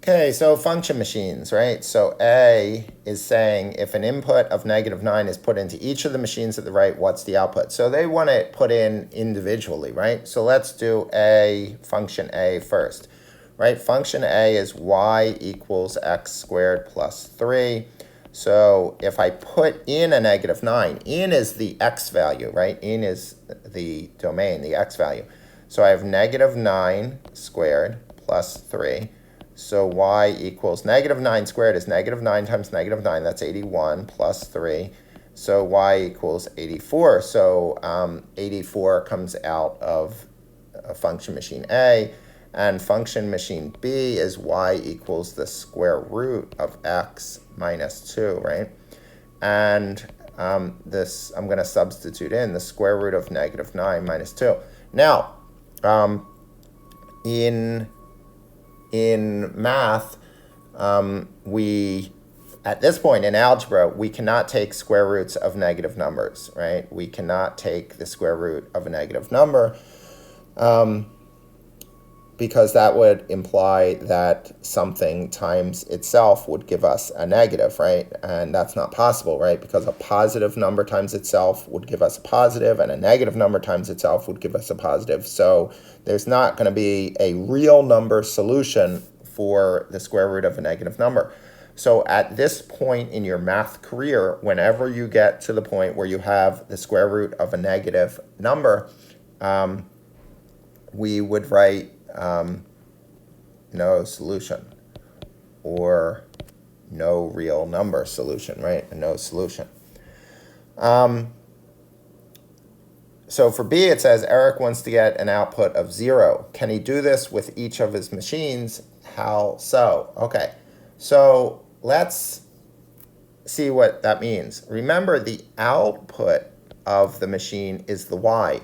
Okay, so function machines, right? So A is saying if an input of -9 is put into each of the machines at the right, what's the output? So they want it put in individually, right? So let's do function A first, right? Function A is y equals x squared plus 3. So if I put in a -9, in is the x value, right? In is the domain, the x value. So I have -9 squared plus 3. So y equals -9 squared is -9 times -9. That's 81 plus 3. So y equals 84. So 84 comes out of function machine A. And function machine B is y equals the square root of x minus 2, right? And this, I'm going to substitute in the square root of -9 minus 2. Now, in math, at this point in algebra, we cannot take square roots of negative numbers, right? We cannot take the square root of a negative number because that would imply that something times itself would give us a negative, right? And that's not possible, right? Because a positive number times itself would give us a positive, and a negative number times itself would give us a positive. So there's not going to be a real number solution for the square root of a negative number. So at this point in your math career, whenever you get to the point where you have the square root of a negative number, we would write no solution, or no real number solution, right? A no solution. So for B, it says Eric wants to get an output of 0. Can he do this with each of his machines? How so? Okay, so let's see what that means. Remember, the output of the machine is the y.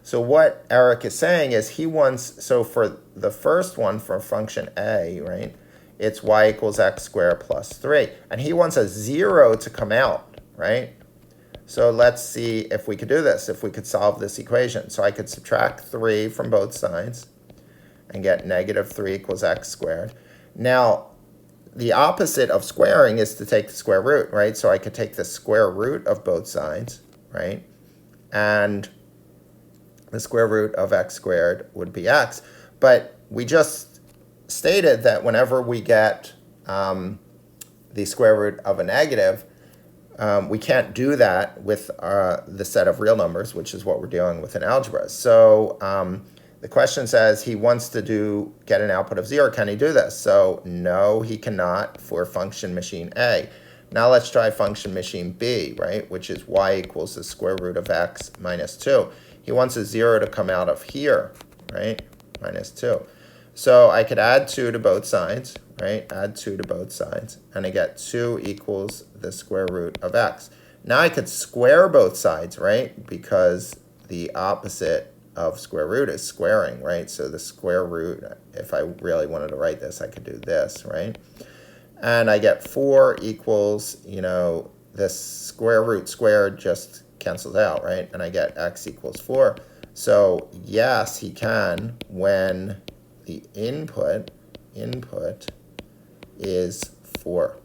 So what Eric is saying is he wants, so for the first one, for function A, right, it's y equals x squared plus 3. And he wants a 0 to come out, right? So let's see if we could do this, if we could solve this equation. So I could subtract 3 from both sides and get -3 equals x squared. Now, the opposite of squaring is to take the square root, right? So I could take the square root of both sides, right? And the square root of x squared would be x. But we just stated that whenever we get the square root of a negative, we can't do that with the set of real numbers, which is what we're dealing with in algebra. So the question says he wants to get an output of 0. Can he do this? So no, he cannot for function machine A. Now let's try function machine B, right, which is y equals the square root of x minus 2. He wants a 0 to come out of here, right, minus 2. So I could add 2 to both sides, right, add 2 to both sides, and I get 2 equals the square root of x. Now I could square both sides, right, because the opposite of square root is squaring, right? So the square root, if I really wanted to write this, I could do this, right? And I get 4 equals, this square root squared just cancels out, right? And I get x equals 4. So yes, he can when the input is 4.